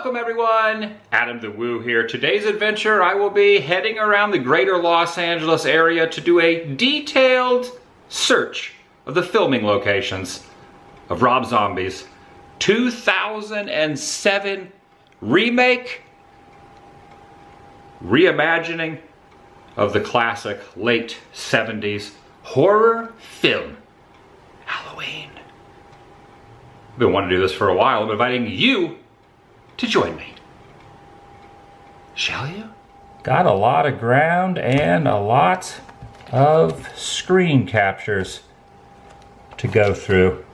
Welcome everyone, Adam the Woo here. Today's adventure, I will be heading around the greater Los Angeles area to do a detailed search of the filming locations of Rob Zombie's 2007 remake, reimagining of the classic late 70s horror film, Halloween. I've been wanting to do this for a while. I'm inviting you to join me. Shall you? Got a lot of ground and a lot of screen captures to go through.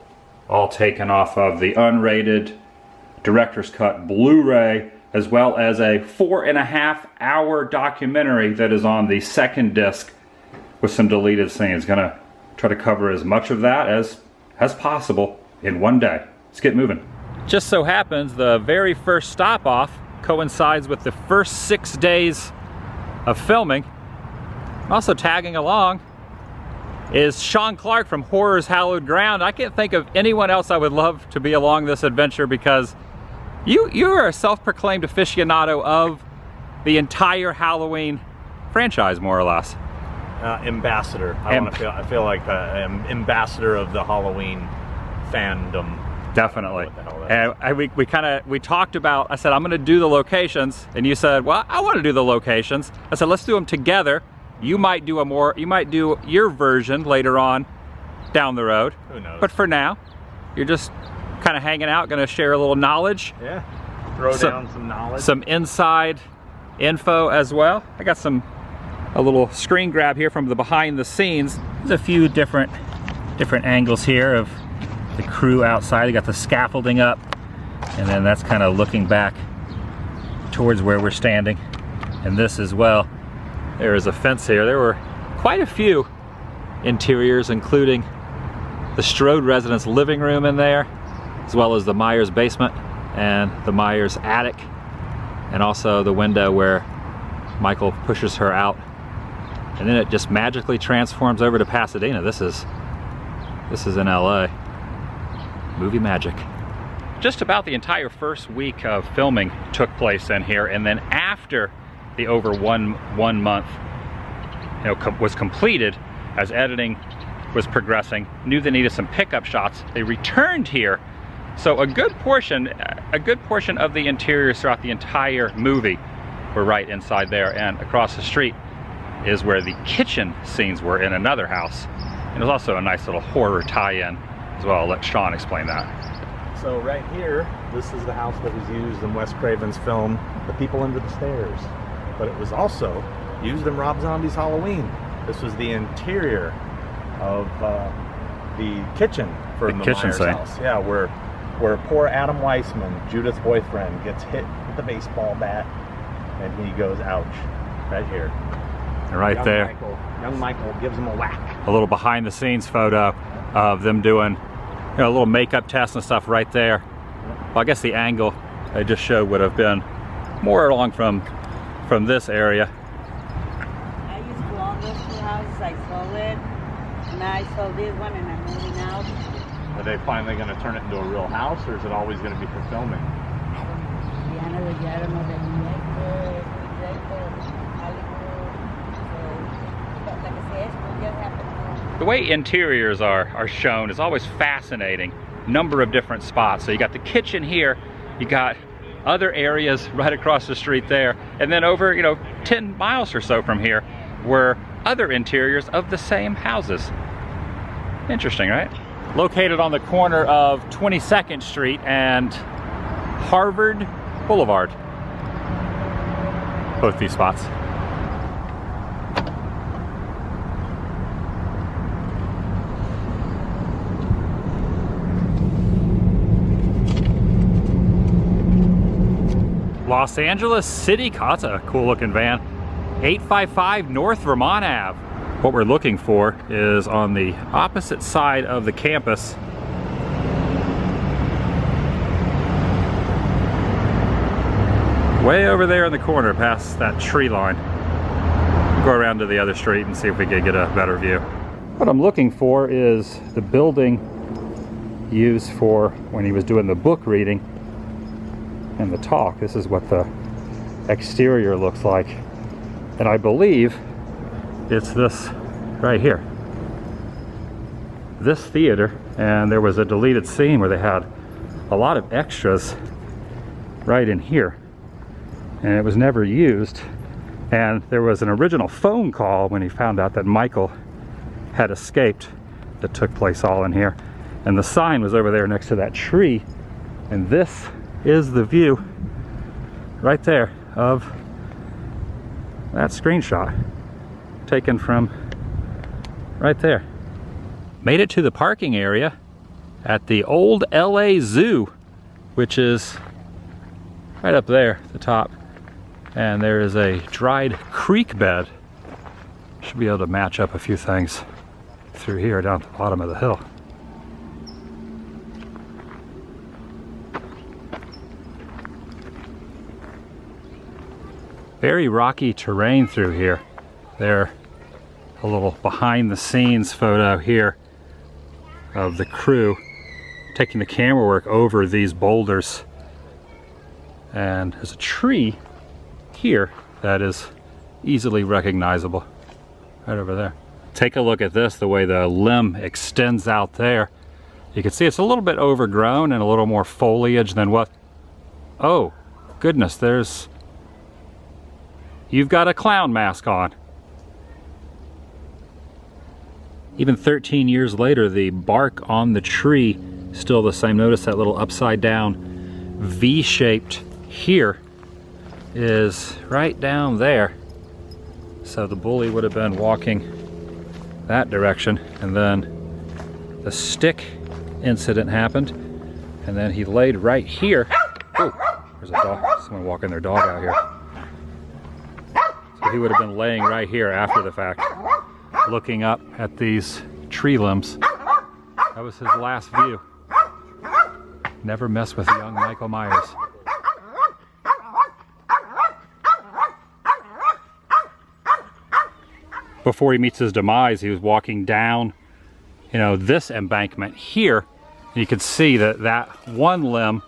All taken off of the unrated director's cut Blu-ray, as well as a 4.5-hour documentary that is on the second disc with some deleted scenes. Gonna try to cover as much of that as possible in one day. Let's get moving. Just so happens the very first stop off coincides with the first 6 days of filming. Also tagging along is Sean Clark from Horror's Hallowed Ground. I can't think of anyone else I would love to be along this adventure because you are a self-proclaimed aficionado of the entire Halloween franchise, more or less. Ambassador. I feel like I'm ambassador of the Halloween fandom. Definitely. And we talked about, I said, I'm going to do the locations, and you said, well, I want to do the locations. I said, let's do them together. You might do your version later on down the road. Who knows? But for now, you're just kind of hanging out, going to share a little knowledge. Yeah. Throw down some knowledge. Some inside info as well. I got a little screen grab here from the behind the scenes. There's a few different angles here of the crew outside. They got the scaffolding up, and then that's kind of looking back towards where we're standing. And this as well. There is a fence here. There were quite a few interiors, including the Strode residence living room in there, as well as the Myers basement and the Myers attic, and also the window where Michael pushes her out. And then it just magically transforms over to Pasadena. This is in LA. Movie magic. Just about the entire first week of filming took place in here, and then after the over one month was completed, as editing was progressing, knew they needed some pickup shots. They returned here, so a good portion of the interiors throughout the entire movie were right inside there, and across the street is where the kitchen scenes were in another house. And there's also a nice little horror tie-in as well. I'll let Sean explain that. So right here, this is the house that was used in Wes Craven's film, The People Under the Stairs. But it was also used in Rob Zombie's Halloween. This was the interior of the kitchen for the Myers house. Yeah, where poor Adam Weissman, Judith's boyfriend, gets hit with the baseball bat and he goes, ouch, right here. Right there. Young Michael gives him a whack. A little behind the scenes photo of them doing a little makeup test and stuff right there. Well, I guess the angle I just showed would have been more along from this area. I used to own those 2 houses. I sold it. Now I sold this one and I'm moving out. Are they finally going to turn it into a real house, or is it always going to be for filming? I don't know the director, Hollywood. So, like I said, we'll just have to. The way interiors are shown is always fascinating. Number of different spots. So you got the kitchen here, you got other areas right across the street there, and then over 10 miles or so from here were other interiors of the same houses. Interesting, right? Located on the corner of 22nd Street and Harvard Boulevard. Both these spots. Los Angeles City, that's a cool looking van. 855 North Vermont Ave. What we're looking for is on the opposite side of the campus. Way over there in the corner past that tree line. Go around to the other street and see if we can get a better view. What I'm looking for is the building used for when he was doing the book reading and the talk. This is what the exterior looks like. And I believe it's this right here. This theater, and there was a deleted scene where they had a lot of extras right in here. And it was never used. And there was an original phone call when he found out that Michael had escaped that took place all in here. And the sign was over there next to that tree. And this is the view right there of that screenshot taken from right there. Made it to the parking area at the old LA Zoo, which is right up there at the top. And there is a dried creek bed. Should be able to match up a few things through here down at the bottom of the hill. Very rocky terrain through here. There, a little behind the scenes photo here of the crew taking the camera work over these boulders. And there's a tree here that is easily recognizable right over there. Take a look at this, the way the limb extends out there. You can see it's a little bit overgrown and a little more foliage than what... Oh, goodness, you've got a clown mask on. Even 13 years later, the bark on the tree still the same. Notice that little upside down V-shaped here is right down there. So the bully would have been walking that direction, and then the stick incident happened, and then he laid right here. Oh, there's a dog, someone walking their dog out here. So he would have been laying right here after the fact, looking up at these tree limbs. That was his last view. Never mess with young Michael Myers. Before he meets his demise, he was walking down, this embankment here. And you can see that that one limb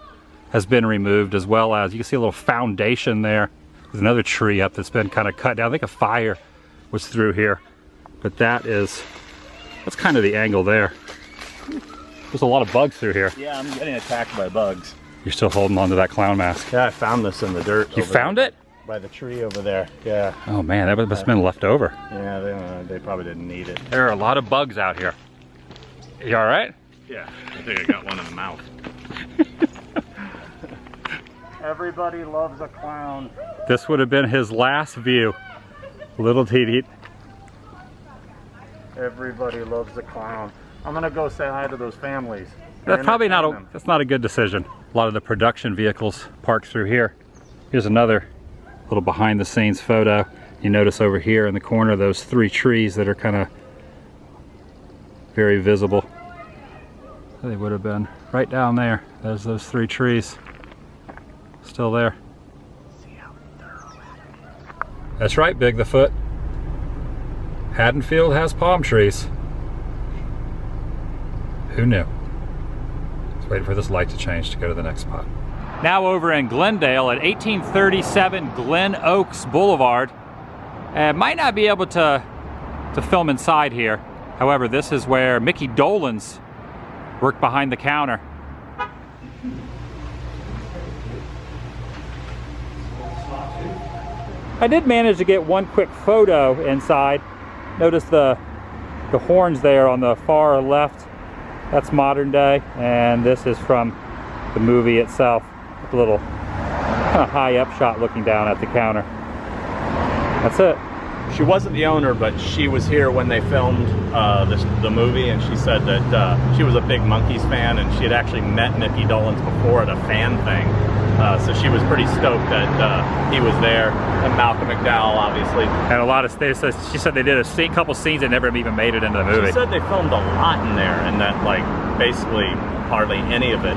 has been removed, as well as you can see a little foundation there. There's another tree up that's been kind of cut down. I think a fire was through here. But that's kind of the angle there. There's a lot of bugs through here. Yeah, I'm getting attacked by bugs. You're still holding on to that clown mask. Yeah, I found this in the dirt. You found it? By the tree over there, yeah. Oh man, that must have been left over. Yeah, they probably didn't need it. There are a lot of bugs out here. You all right? Yeah, I think I got one in the mouth. Everybody loves a clown. This would have been his last view. Little Titi. Everybody loves a clown. I'm gonna go say hi to those families. That's probably that's not a good decision. A lot of the production vehicles parked through here. Here's another little behind the scenes photo. You notice over here in the corner those three trees that are kind of very visible. They would have been right down there. There's those three trees still there. That's right, Big the Foot. Haddonfield has palm trees. Who knew? Just waiting for this light to change to go to the next spot. Now over in Glendale at 1837 Glen Oaks Boulevard. Might not be able to film inside here. However, this is where Mickey Dolenz worked behind the counter. I did manage to get one quick photo inside. Notice the horns there on the far left. That's modern day, and this is from the movie itself. A little kind of high up shot looking down at the counter. That's it. She wasn't the owner, but she was here when they filmed the movie, and she said that she was a big Monkees fan, and she had actually met Mickey Dolenz before at a fan thing. So she was pretty stoked that he was there, and Malcolm McDowell, obviously. And a lot of, she said they did a couple scenes that never even made it into the movie. She said they filmed a lot in there, and that like basically hardly any of it,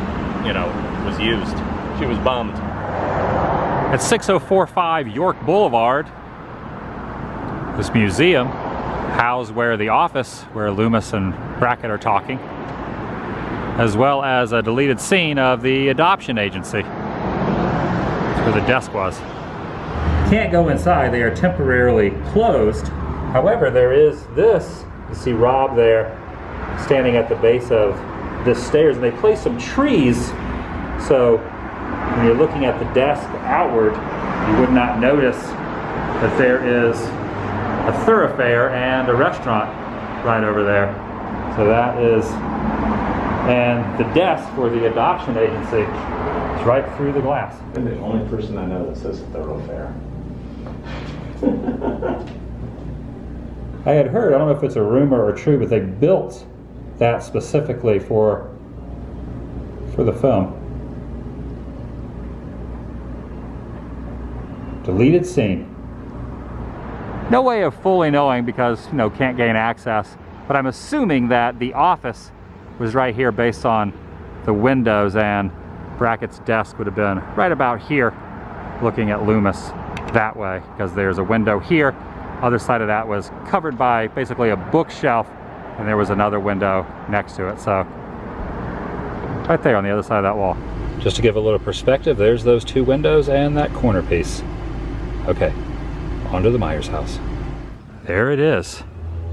was used. She was bummed. At 6045 York Boulevard, this museum housed where the office, where Loomis and Brackett are talking, as well as a deleted scene of the adoption agency. where the desk was. Can't go inside, they are temporarily closed. However, there is this, you see Rob there standing at the base of this stairs, and they placed some trees, so when you're looking at the desk outward, you would not notice that there is a thoroughfare and a restaurant right over there. So that is, and the desk for the adoption agency is right through the glass. You're the only person I know that says thoroughfare. I had heard, I don't know if it's a rumor or true, but they built that specifically for the film. Deleted scene. No way of fully knowing because, you know, can't gain access, but I'm assuming that the office was right here based on the windows, and Brackett's desk would have been right about here looking at Loomis that way, because there's a window here. Other side of that was covered by basically a bookshelf, and there was another window next to it. So right there on the other side of that wall. Just to give a little perspective, there's those two windows and that corner piece. Okay, onto the Myers house. There it is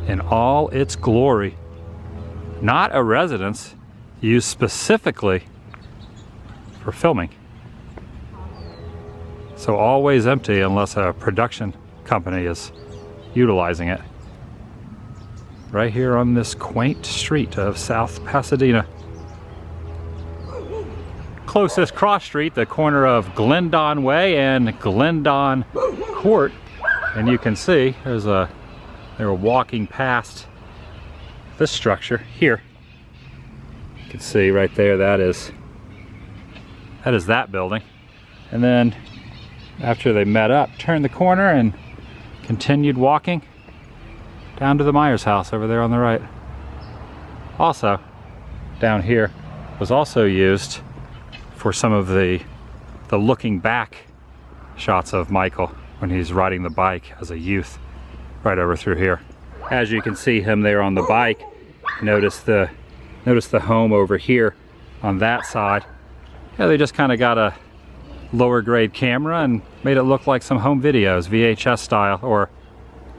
in all its glory. Not a residence used specifically for filming. So always empty unless a production company is utilizing it. Right here on this quaint street of South Pasadena. Closest cross street, the corner of Glendon Way and Glendon Court, and you can see they were walking past this structure here. You can see right there, that is that building. And then after they met up, turned the corner and continued walking down to the Myers house over there on the right. Also, down here was also used for some of the looking back shots of Michael when he's riding the bike as a youth, right over through here. As you can see him there on the bike, notice the home over here on that side. Yeah, they just kind of got a lower grade camera and made it look like some home videos, VHS style, or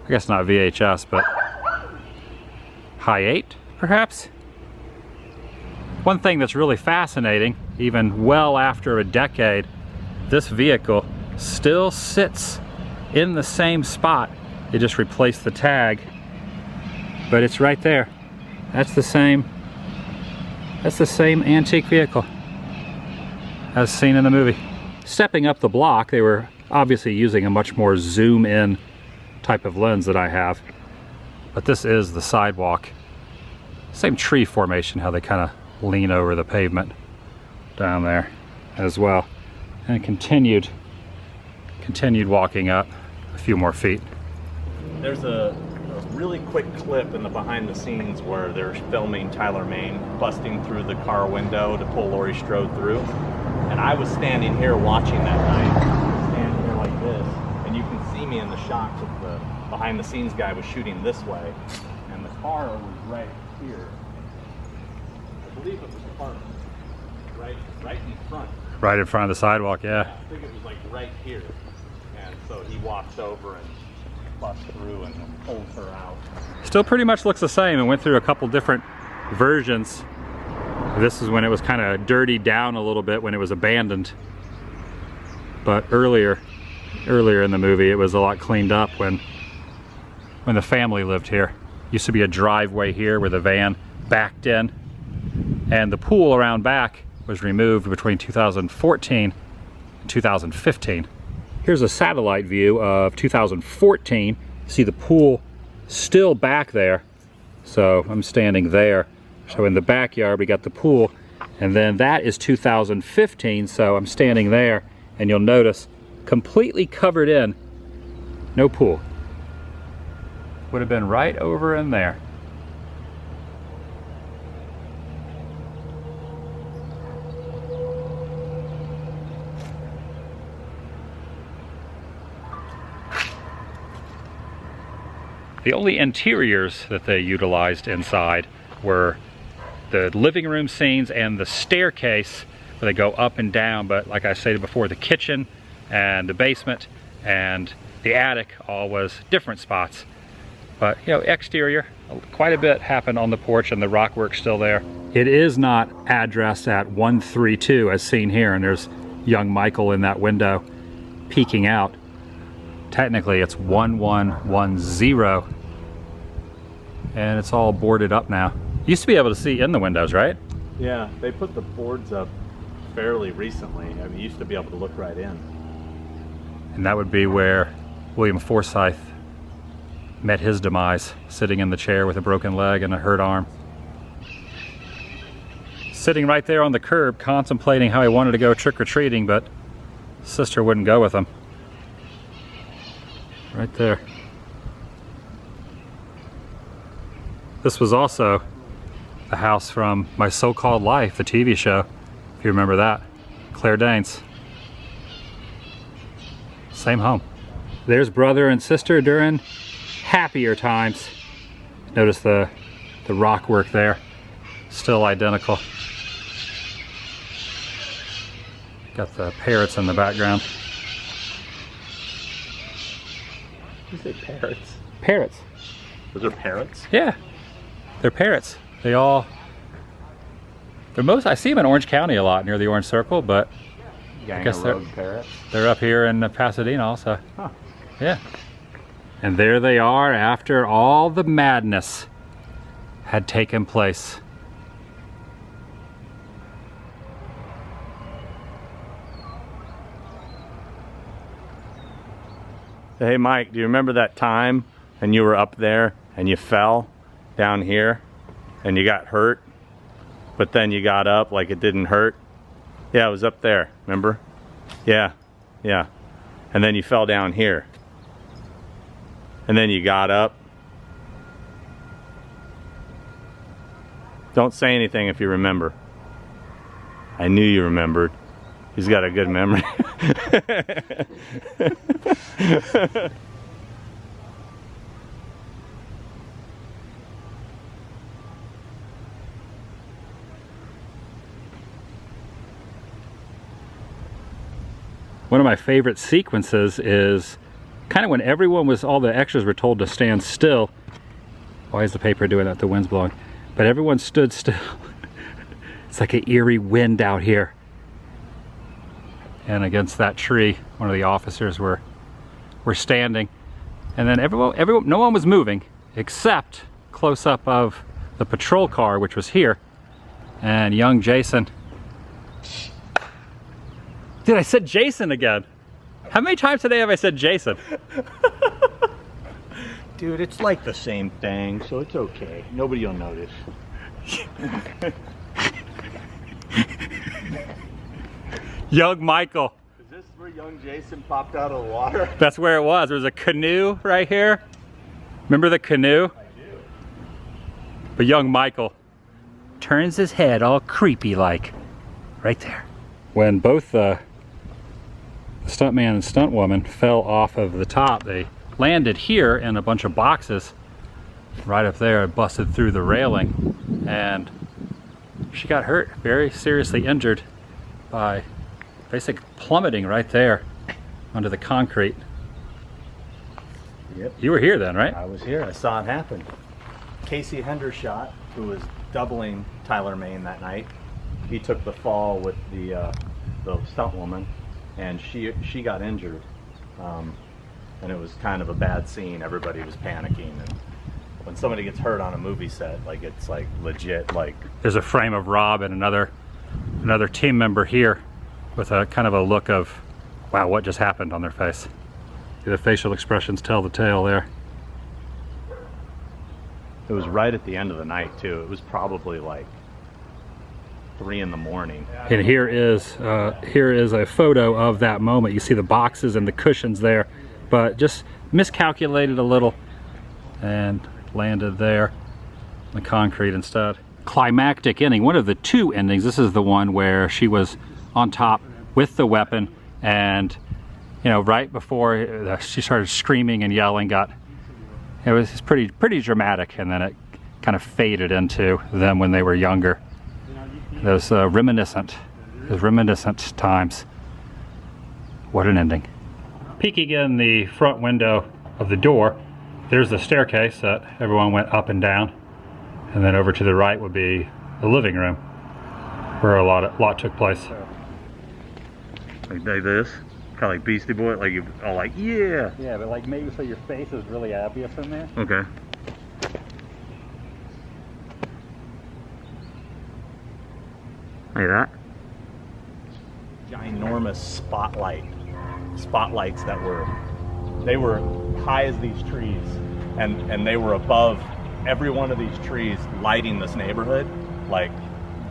I guess not VHS, but high 8 perhaps. One thing that's really fascinating, even well after a decade, this vehicle still sits in the same spot. They just replaced the tag, but it's right there. That's the same antique vehicle as seen in the movie. Stepping up the block, they were obviously using a much more zoom in type of lens that I have, but this is the sidewalk. Same tree formation, how they kind of lean over the pavement down there as well, and continued walking up a few more feet. There's a really quick clip in the behind the scenes where they're filming Tyler Mane busting through the car window to pull Laurie Strode through, and I was standing here watching that night, standing here like this, and you can see me in the shots of the behind the scenes guy was shooting this way, and the car was right here. I believe it was parked right in front. Right in front of the sidewalk, yeah. I think it was like right here. And so he walks over and busts through and pulls her out. Still pretty much looks the same, and went through a couple different versions. This is when it was kind of dirtied down a little bit when it was abandoned. But earlier in the movie it was a lot cleaned up when the family lived here. Used to be a driveway here where the van backed in, and the pool around back was removed between 2014 and 2015. Here's a satellite view of 2014. See the pool still back there. So I'm standing there. So in the backyard we got the pool, and then that is 2015, so I'm standing there, and you'll notice completely covered in, no pool. Would have been right over in there. The only interiors that they utilized inside were the living room scenes and the staircase where they go up and down, but like I stated before, the kitchen and the basement and the attic all was different spots. But you know, exterior, quite a bit happened on the porch and the rock work's still there. It is not addressed at 132 as seen here, and there's young Michael in that window peeking out. Technically it's 1110, and it's all boarded up now. Used to be able to see in the windows, right? Yeah, they put the boards up fairly recently. I mean, you used to be able to look right in. And that would be where William Forsythe met his demise, sitting in the chair with a broken leg and a hurt arm. Sitting right there on the curb, contemplating how he wanted to go trick-or-treating, but sister wouldn't go with him. Right there. This was also the house from My So-Called Life, the TV show, if you remember that. Claire Danes. Same home. There's brother and sister during happier times. Notice the rock work there, still identical. Got the parrots in the background. You say parrots? Parrots. Those are parrots? Yeah, they're parrots. They're I see them in Orange County a lot, near the Orange Circle, but I guess they're up here in Pasadena also. Huh. Yeah. And there they are after all the madness had taken place. Hey Mike, do you remember that time and you were up there and you fell down here and you got hurt, but then you got up like it didn't hurt? Yeah, it was up there, remember? Yeah, yeah. And then you fell down here. And then you got up. Don't say anything if you remember. I knew you remembered. He's got a good memory. One of my favorite sequences is kind of when all the extras were told to stand still. Why is the paper doing that? The wind's blowing. But everyone stood still. It's like an eerie wind out here. And against that tree, one of the officers were standing. And then no one was moving except close up of the patrol car, which was here. And young Jason. Dude, I said Jason again. How many times today have I said Jason? Dude, it's like the same thing, so it's okay. Nobody will notice. Young Michael. Is this where young Jason popped out of the water? That's where it was. There was a canoe right here. Remember the canoe? I do. But young Michael turns his head all creepy like. Right there. When both the stuntman and stuntwoman fell off of the top, they landed here in a bunch of boxes right up there. It busted through the railing, and she got hurt, very seriously injured by basic plummeting right there onto the concrete. Yep. You were here then, right? I was here. I saw it happen. Casey Hendershot, who was doubling Tyler Main that night, he took the fall with the stunt woman, and she got injured, and it was kind of a bad scene. Everybody was panicking, and when somebody gets hurt on a movie set, like, it's like legit. Like, there's a frame of Rob and another team member here with a kind of a look of, wow, what just happened on their face. The facial expressions tell the tale there. it was right at the end of the night too. It was probably like 3 in the morning. And here is a photo of that moment. You see the boxes and the cushions there, but just miscalculated a little and landed there on the concrete instead. Climactic ending, one of the 2 endings. This is the one where she was on top with the weapon, and you know, right before she started screaming and yelling, it was pretty dramatic, and then it kind of faded into them when they were younger. Those reminiscent times. What an ending. Peeking in the front window of the door, there's the staircase that everyone went up and down. And then over to the right would be the living room, where a lot took place. Like this, kind of like Beastie Boy, like you all like, yeah. Yeah, but like maybe so your face is really obvious in there. Okay. Like that. Ginormous spotlights that were high as these trees, and they were above every one of these trees, lighting this neighborhood, like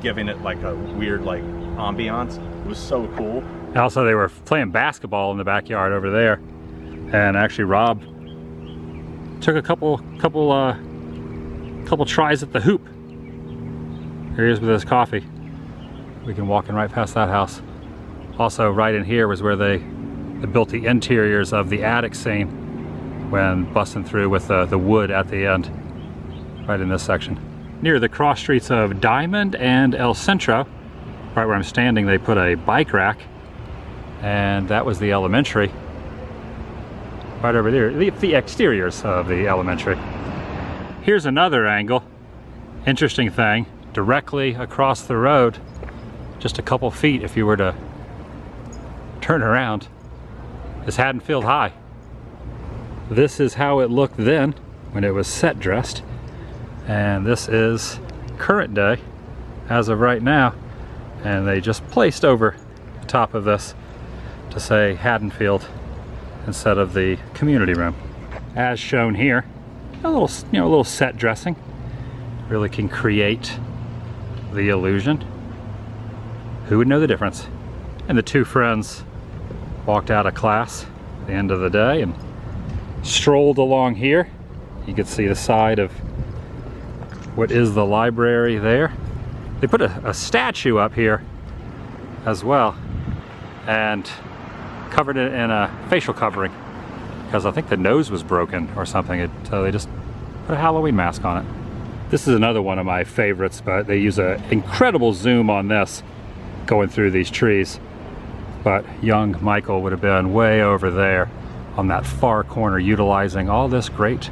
giving it like a weird like ambiance. It was so cool. Also, they were playing basketball in the backyard over there, and actually Rob took a couple tries at the hoop. Here he is with his coffee. We can walk in right past that house. Also, right in here was where they built the interiors of the attic scene when busting through with the wood at the end, right in this section. Near the cross streets of Diamond and El Centro, right where I'm standing, they put a bike rack, and that was the elementary. Right over there, the exteriors of the elementary. Here's another angle. Interesting thing, directly across the road, just a couple feet if you were to turn around, is Haddonfield High. This is how it looked then when it was set dressed, and this is current day as of right now, and they just placed over the top of this to say Haddonfield instead of the community room. As shown here, a little set dressing really can create the illusion. Who would know the difference? And the two friends walked out of class at the end of the day and strolled along here. You could see the side of what is the library there. They put a statue up here as well and covered it in a facial covering because I think the nose was broken or something, so they just put a Halloween mask on it. This is another one of my favorites, but they use an incredible zoom on this going through these trees. But young Michael would have been way over there on that far corner, utilizing all this great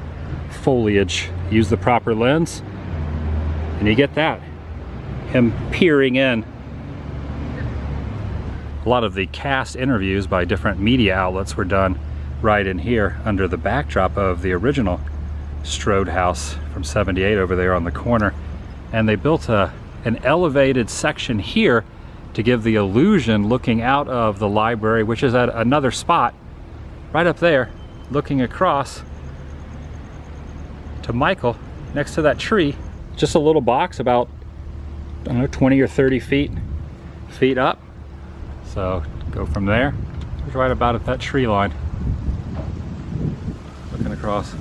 foliage. Use the proper lens, and you get that. Him peering in. A lot of the cast interviews by different media outlets were done right in here under the backdrop of the original Strode house from '78 over there on the corner. And they built an elevated section here to give the illusion looking out of the library, which is at another spot right up there, looking across to Michael next to that tree. Just a little box about, I don't know, 20 or 30 feet up. So go from there, it's right about at that tree line, looking across.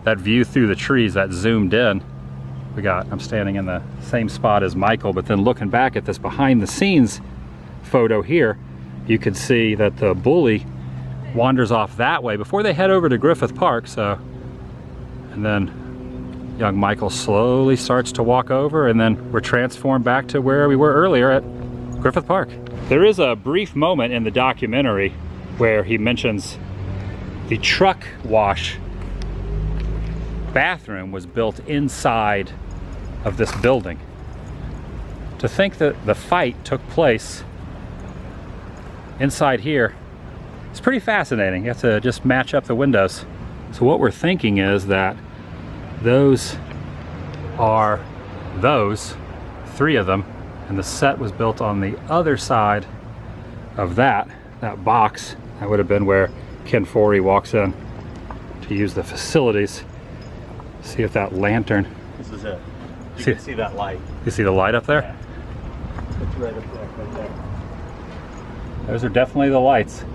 That view through the trees, that zoomed in, I'm standing in the same spot as Michael, but then looking back at this behind the scenes photo here, you could see that the bully wanders off that way before they head over to Griffith Park. So, and then young Michael slowly starts to walk over, and then we're transformed back to where we were earlier at Griffith Park. There is a brief moment in the documentary where he mentions the truck wash bathroom was built inside of this building. To think that the fight took place inside here, it's pretty fascinating. You have to just match up the windows. So what we're thinking is that those are those, 3 of them, and the set was built on the other side of that box. That would have been where Ken Forey walks in to use the facilities. See if that lantern. This is it. You can see that light. You see the light up there? Yeah. It's right up there, right there. Those are definitely the lights.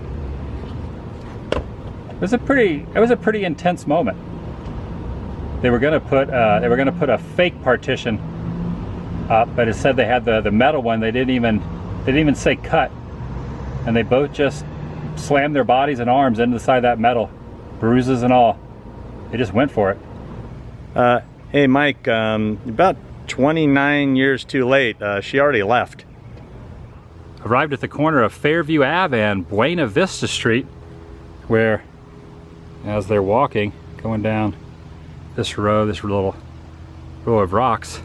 It was a pretty intense moment. They were gonna put a fake partition up, but it said they had the metal one. They didn't even say cut. and they both just slammed their bodies and arms into the side of that metal, bruises and all. They just went for it. Hey Mike, about 29 years too late. She already left. Arrived at the corner of Fairview Ave and Buena Vista Street, where, as they're walking, going down this row, this little row of rocks,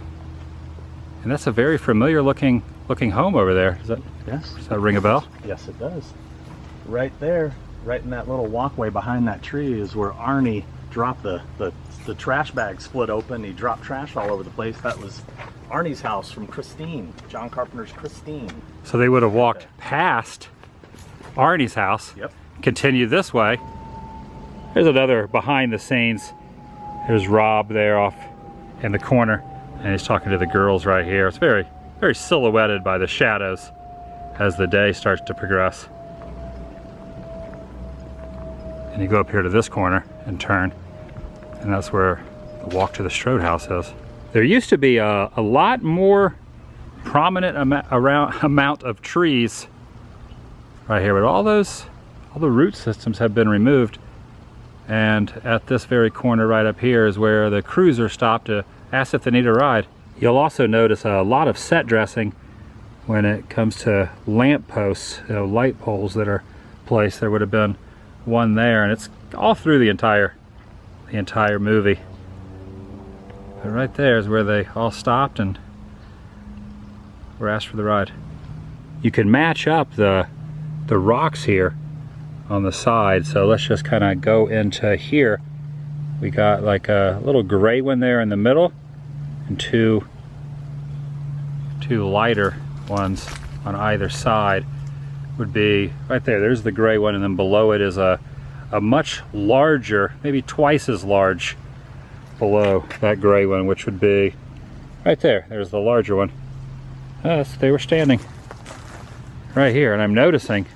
and that's a very familiar looking home over there. Does that ring a bell? Yes, it does. Right there, right in that little walkway behind that tree is where Arnie dropped the trash bag split open. He dropped trash all over the place. That was Arnie's house from Christine, John Carpenter's Christine. So they would have walked past Arnie's house, yep, continued this way. There's another behind the scenes. There's Rob there off in the corner, and he's talking to the girls right here. It's very, very silhouetted by the shadows as the day starts to progress. And you go up here to this corner and turn, and that's where the walk to the Strode house is. There used to be a lot more prominent amount of trees right here, but all the root systems have been removed. And at this very corner right up here is where the cruiser stopped to ask if they need a ride. You'll also notice a lot of set dressing when it comes to lamp posts, light poles that are placed. There would have been one there, and it's all through the entire movie. But right there is where they all stopped and were asked for the ride. You can match up the rocks here on the side, so let's just kind of go into here. We got like a little gray one there in the middle and two lighter ones on either side. Would be right there. There's the gray one, and then below it is a much larger, maybe twice as large below that gray one, which would be right there. There's the larger one. They were standing right here, and I'm noticing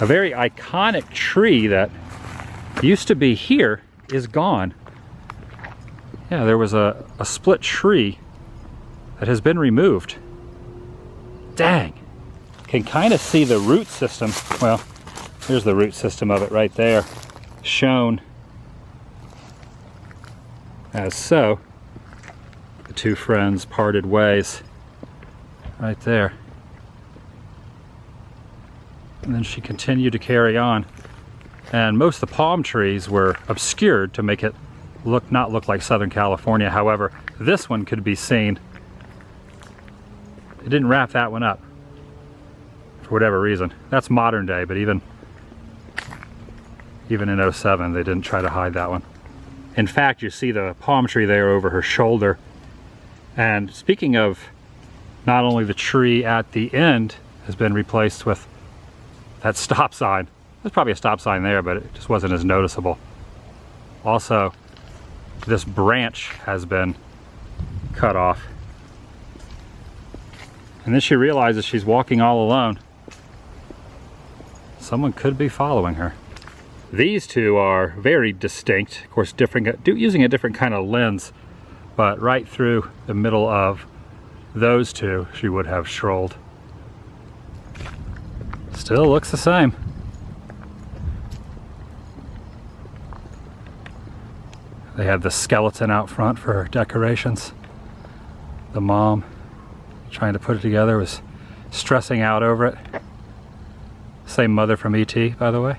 a very iconic tree that used to be here is gone. Yeah, there was a split tree that has been removed. Dang. Can kind of see the root system. Well, here's the root system of it right there, shown as so. The two friends parted ways right there. And then she continued to carry on. And most of the palm trees were obscured to make it not look like Southern California. However, this one could be seen. It didn't wrap that one up for whatever reason. That's modern day, but even in 07, they didn't try to hide that one. In fact, you see the palm tree there over her shoulder. And speaking of, not only the tree at the end has been replaced with that stop sign. There's probably a stop sign there, but it just wasn't as noticeable. Also, this branch has been cut off. And then she realizes she's walking all alone. Someone could be following her. These two are very distinct, of course, using a different kind of lens, but right through the middle of those two, she would have strolled. Still looks the same. They have the skeleton out front for decorations. The mom, trying to put it together, was stressing out over it. Same mother from E.T., by the way.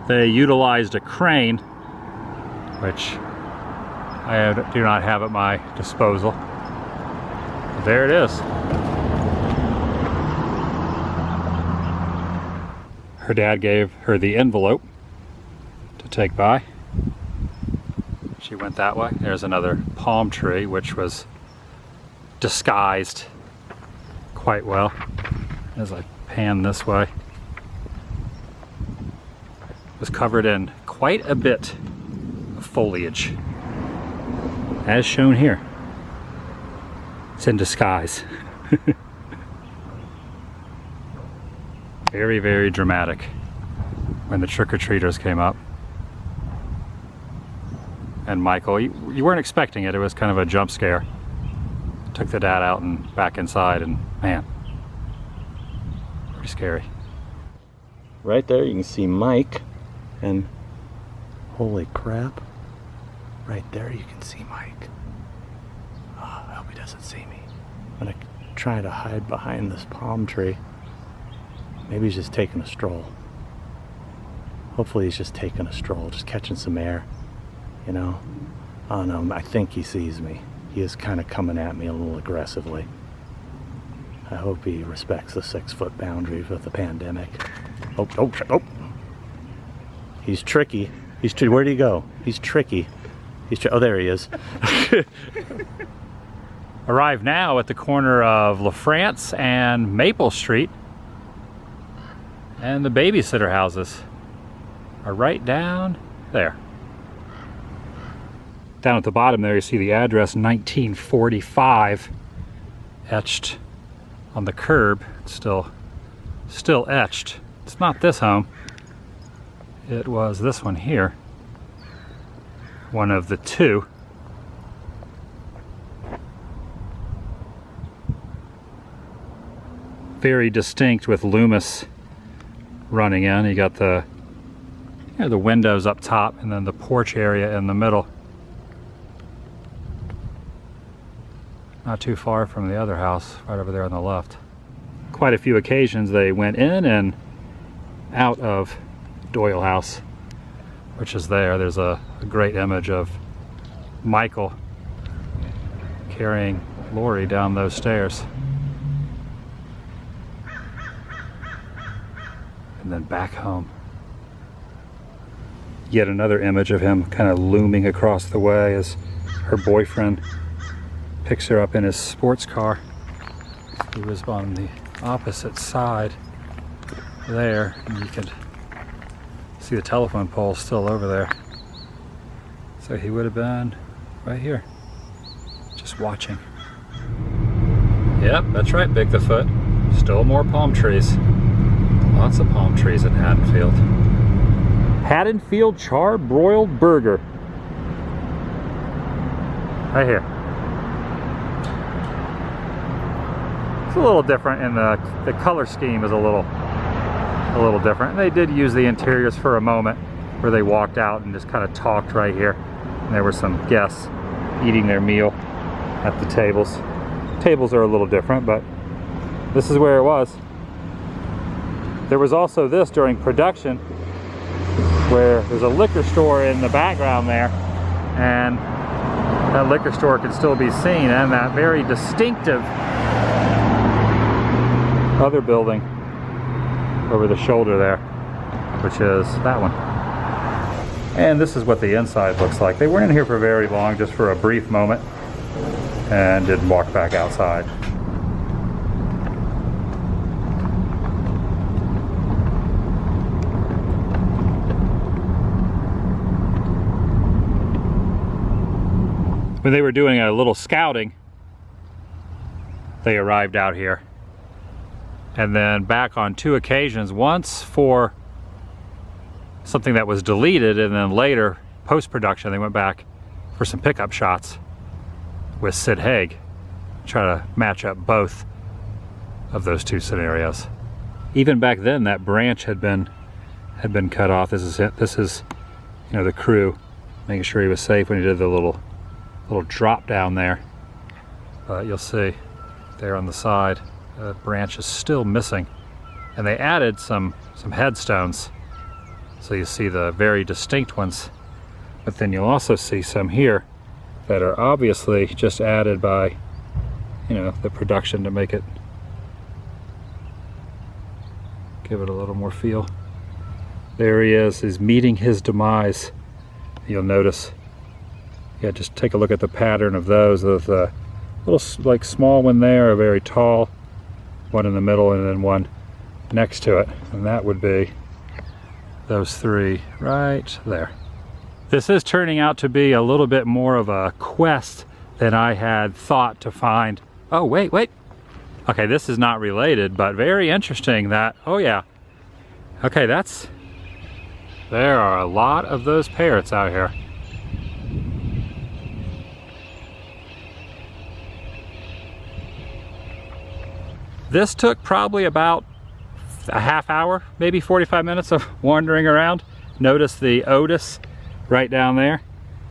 They utilized a crane, which I do not have at my disposal. There it is. Her dad gave her the envelope to take by. She went that way. There's another palm tree, which was disguised quite well as I pan this way. It was covered in quite a bit of foliage, as shown here. It's in disguise. Very, very dramatic when the trick-or-treaters came up. And Michael, you weren't expecting it. It was kind of a jump scare. took the dad out and back inside, and man, pretty scary. Right there you can see Mike, and holy crap, right there you can see Mike. Oh, I hope he doesn't see me. I'm gonna try to hide behind this palm tree. Maybe he's just taking a stroll. Hopefully he's just taking a stroll, just catching some air, you know? I don't know, I think he sees me. He is kind of coming at me a little aggressively. I hope he respects the 6-foot boundary with the pandemic. Oh. He's tricky. Where'd he go? He's tricky. Oh, there he is. Arrive now at the corner of La France and Maple Street. And the babysitter houses are right down there. Down at the bottom there you see the address 1945 etched on the curb. It's still etched. It's not this home. It was this one here. One of the two. Very distinct with Loomis running in. You got the windows up top and then the porch area in the middle. Not too far from the other house, right over there on the left. Quite a few occasions they went in and out of Doyle House, which is there. There's a great image of Michael carrying Lori down those stairs. And then back home. Yet another image of him kind of looming across the way as her boyfriend picks her up in his sports car. He was on the opposite side there, and you could see the telephone pole still over there. So he would have been right here, just watching. Yep, that's right, Big the Foot. Still more palm trees. Lots of palm trees in Haddonfield. Haddonfield char-broiled burger. Right here. It's a little different, and the color scheme is a little different. They did use the interiors for a moment where they walked out and just kind of talked right here. And there were some guests eating their meal at the tables. Tables are a little different, but this is where it was. There was also this during production where there's a liquor store in the background there, and that liquor store can still be seen, and that very distinctive other building over the shoulder there, which is that one. And this is what the inside looks like. They weren't in here for very long, just for a brief moment, and didn't walk back outside. When they were doing a little scouting, they arrived out here. And then back on 2 occasions, once for something that was deleted, and then later, post-production, they went back for some pickup shots with Sid Haig, try to match up both of those 2 scenarios. Even back then, that branch had been cut off. This is it. This is, you know, the crew making sure he was safe when he did the little drop down there. But you'll see there on the side, the branch is still missing, and they added some headstones, so you see the very distinct ones, but then you'll also see some here that are obviously just added by, you know, the production to make it, give it a little more feel. There he is, he's meeting his demise. You'll notice, yeah, just take a look at the pattern of those, of the little like small one there, a very tall one in the middle, and then one next to it, and that would be those 3 right there. This is turning out to be a little bit more of a quest than I had thought to find. Oh, wait. Okay, this is not related, but very interesting that, oh yeah. Okay, there are a lot of those parrots out here. This took probably about a half hour, maybe 45 minutes of wandering around. Notice the Otis right down there.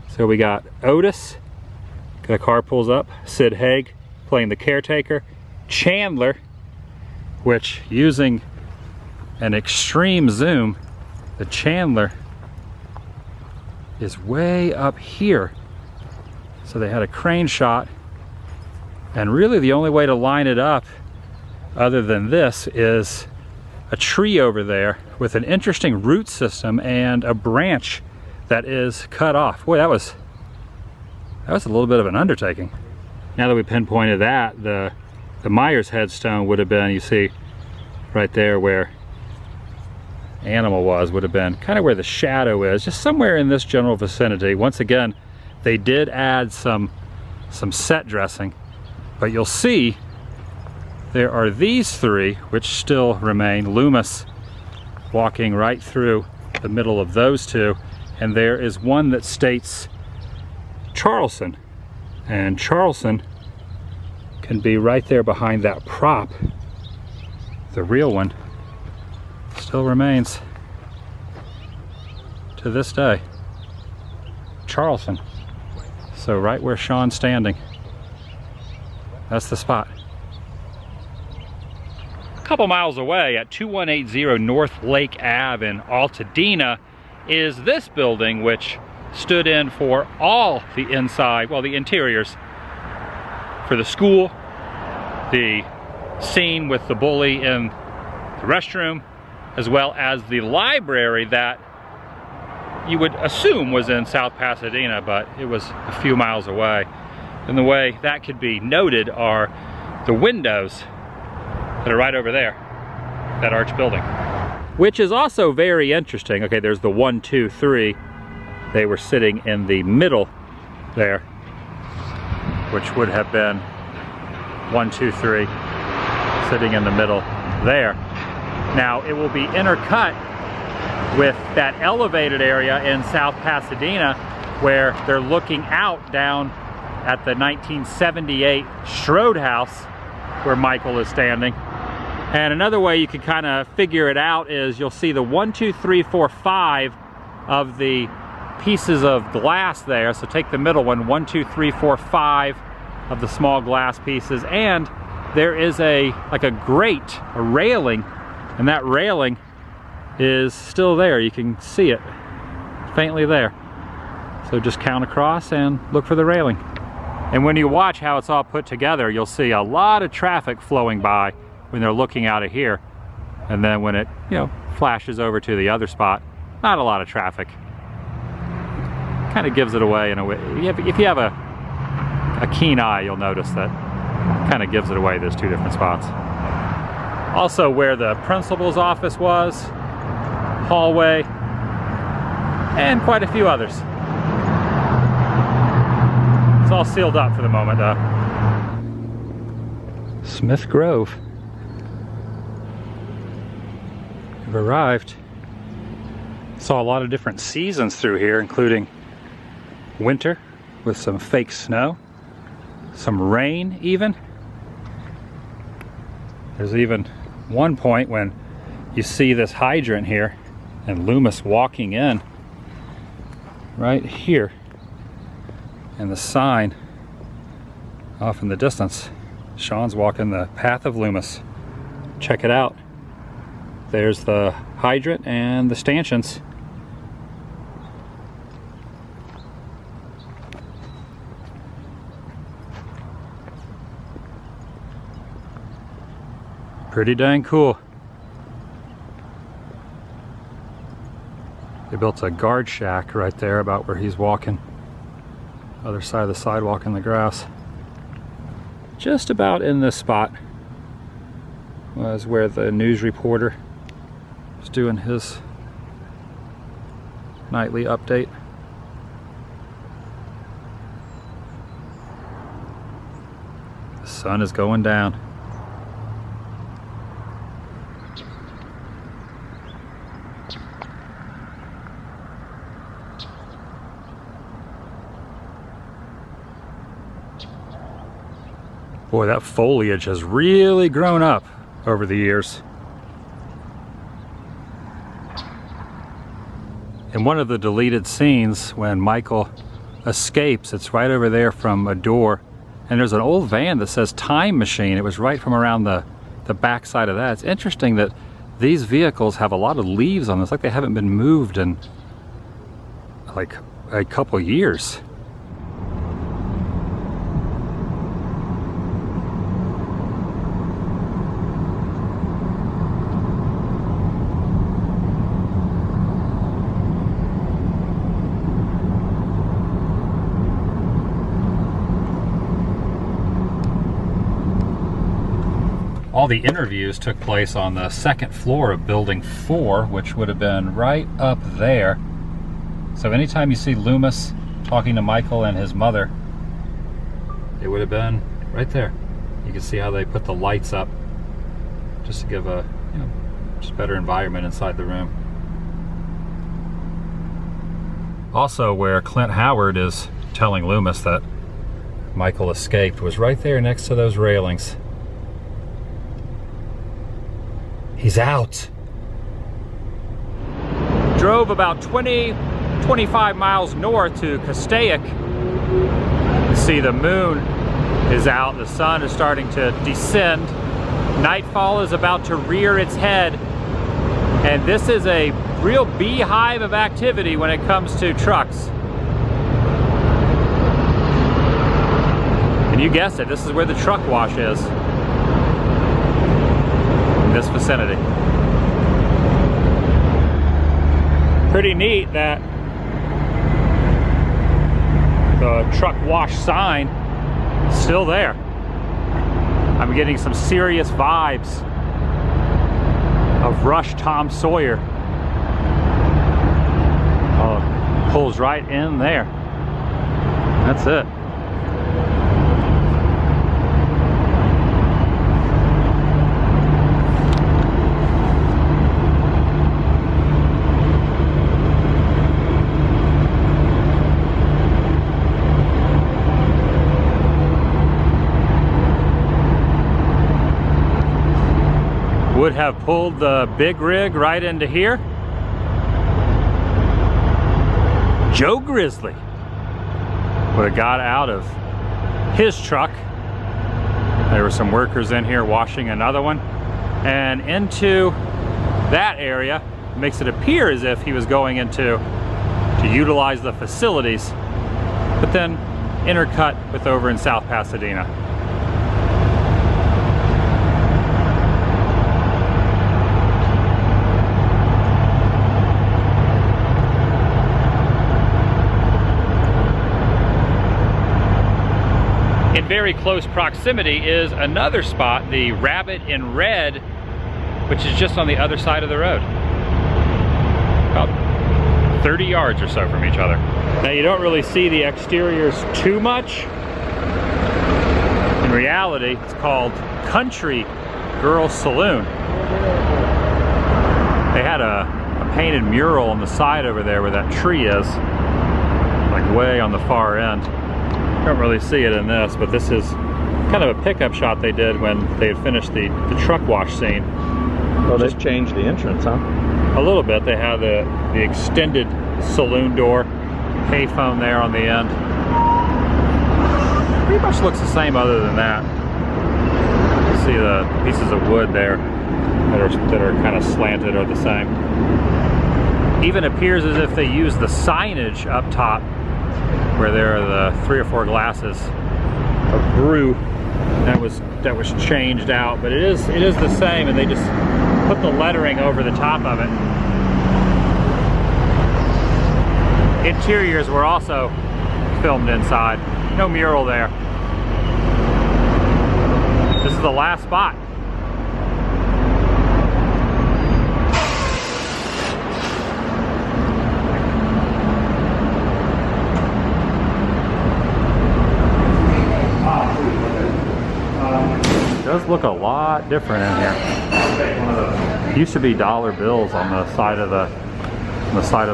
So we got Otis, the car pulls up, Sid Haig playing the caretaker, Chandler, which using an extreme zoom, the Chandler is way up here. So they had a crane shot, and really the only way to line it up other than this is a tree over there with an interesting root system and a branch that is cut off. Boy, that was a little bit of an undertaking. Now that we pinpointed that, the Myers headstone would have been, you see right there where animal was, would have been kind of where the shadow is, just somewhere in this general vicinity. Once again, they did add some set dressing, but you'll see there are these three which still remain. Loomis walking right through the middle of those two, and there is one that states Charleston, and Charleston can be right there behind that prop. The real one still remains to this day. Charleston. So right where Sean's standing, that's the spot. A couple miles away at 2180 North Lake Ave in Altadena is this building, which stood in for all the inside, well, the interiors for the school, the scene with the bully in the restroom, as well as the library that you would assume was in South Pasadena, but it was a few miles away. And the way that could be noted are the windows that are right over there, that arch building. Which is also very interesting. Okay, there's the 1, 2, 3. They were sitting in the middle there, which would have been 1, 2, 3, sitting in the middle there. Now, it will be intercut with that elevated area in South Pasadena where they're looking out down at the 1978 Strode House where Michael is standing. And another way you can kind of figure it out is you'll see the 1, 2, 3, 4, 5 of the pieces of glass there. So take the middle one, 1, 2, 3, 4, 5 of the small glass pieces, and there is like a grate, a railing, and that railing is still there. You can see it faintly there. So just count across and look for the railing. And when you watch how it's all put together, you'll see a lot of traffic flowing by when they're looking out of here. And then when it, flashes over to the other spot, not a lot of traffic. Kind of gives it away in a way. If you have a keen eye, you'll notice that kind of gives it away, those two different spots. Also where the principal's office was, hallway, and quite a few others. It's all sealed up for the moment though. Smith Grove. We've arrived. Saw a lot of different seasons through here, including winter with some fake snow, some rain even. There's even one point when you see this hydrant here and Loomis walking in right here, and the sign off in the distance, Sean's walking the path of Loomis. Check it out. There's the hydrant and the stanchions. Pretty dang cool. They built a guard shack right there about where he's walking. Other side of the sidewalk in the grass. Just about in this spot was where the news reporter was doing his nightly update. The sun is going down. Boy, that foliage has really grown up over the years. In one of the deleted scenes, when Michael escapes, it's right over there from a door, and there's an old van that says Time Machine. It was right from around the back side of that. It's interesting that these vehicles have a lot of leaves on them. It's like they haven't been moved in like a couple years. All the interviews took place on the second floor of building 4, which would have been right up there. So anytime you see Loomis talking to Michael and his mother, it would have been right there. You can see how they put the lights up just to give a just better environment inside the room. Also, where Clint Howard is telling Loomis that Michael escaped was right there next to those railings. He's out. Drove about 25 miles north to Castaic. You see the moon is out, the sun is starting to descend. Nightfall is about to rear its head. And this is a real beehive of activity when it comes to trucks. And you guessed it, this is where the truck wash is. This vicinity. Pretty neat that the truck wash sign is still there. I'm getting some serious vibes of Rush Tom Sawyer. Oh, pulls right in there. That's it. Would have pulled the big rig right into here. Joe Grizzly would have got out of his truck. There were some workers in here washing another one, and into that area. Makes it appear as if he was going into to utilize the facilities, but then intercut with over in South Pasadena. In very close proximity is another spot, the Rabbit in Red, which is just on the other side of the road. About 30 yards or so from each other. Now you don't really see the exteriors too much. In reality, it's called Country Girl Saloon. They had a painted mural on the side over there where that tree is, like way on the far end. Don't really see it in this, but this is kind of a pickup shot they did when they had finished the truck wash scene. Well, they've changed the entrance, huh? A little bit. They have the extended saloon door, payphone there on the end. Pretty much looks the same other than that. You see the pieces of wood there that are kind of slanted are the same. Even appears as if they use the signage up top where there are the 3 or 4 glasses of brew that was changed out, but it is the same, and they just put the lettering over the top of it. Interiors were also filmed inside. No mural there. This is the last spot. It does look a lot different in here. Used to be dollar bills on the side of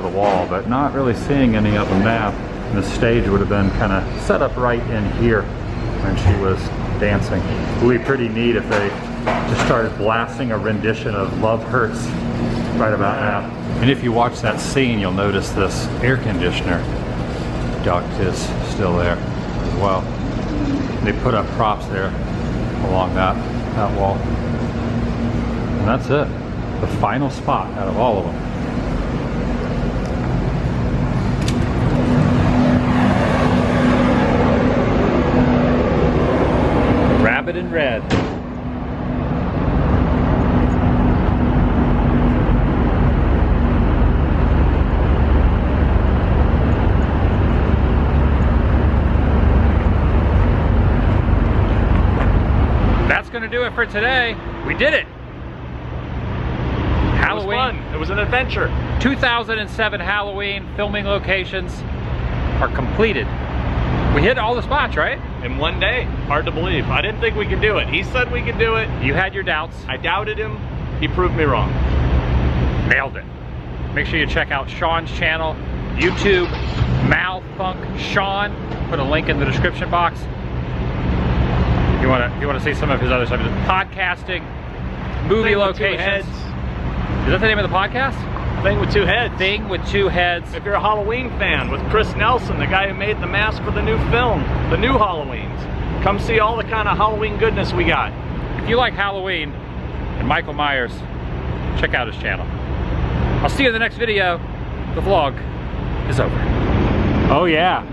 the wall, but not really seeing any of them now. And the stage would have been kind of set up right in here when she was dancing. It would be pretty neat if they just started blasting a rendition of Love Hurts right about now. And if you watch that scene, you'll notice this air conditioner duct is still there as well. And they put up props there along that wall. And that's it. The final spot out of all of them. Rabbit in red. That's gonna do it for today. We did it. Halloween. It was fun. It was an adventure. 2007 Halloween filming locations are completed. We hit all the spots, right? In one day. Hard to believe. I didn't think we could do it. He said we could do it. You had your doubts. I doubted him. He proved me wrong. Nailed it. Make sure you check out Sean's channel, YouTube, Malfunk Sean. Put a link in the description box. If you want to see some of his other stuff, podcasting, movie locations. Is that the name of the podcast? Thing with Two Heads. Thing with Two Heads. If you're a Halloween fan, with Chris Nelson, the guy who made the mask for the new film, the new Halloweens. Come see all the kind of Halloween goodness we got. If you like Halloween and Michael Myers, check out his channel. I'll see you in the next video. The vlog is over. Oh yeah.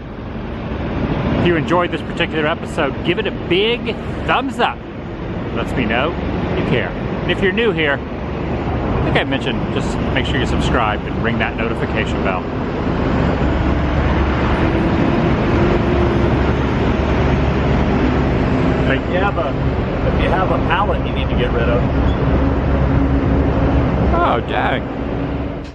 If you enjoyed this particular episode, give it a big thumbs up. Lets me know you care. And if you're new here, I think I mentioned, just make sure you subscribe and ring that notification bell. If you have a pallet you need to get rid of. Oh, dang.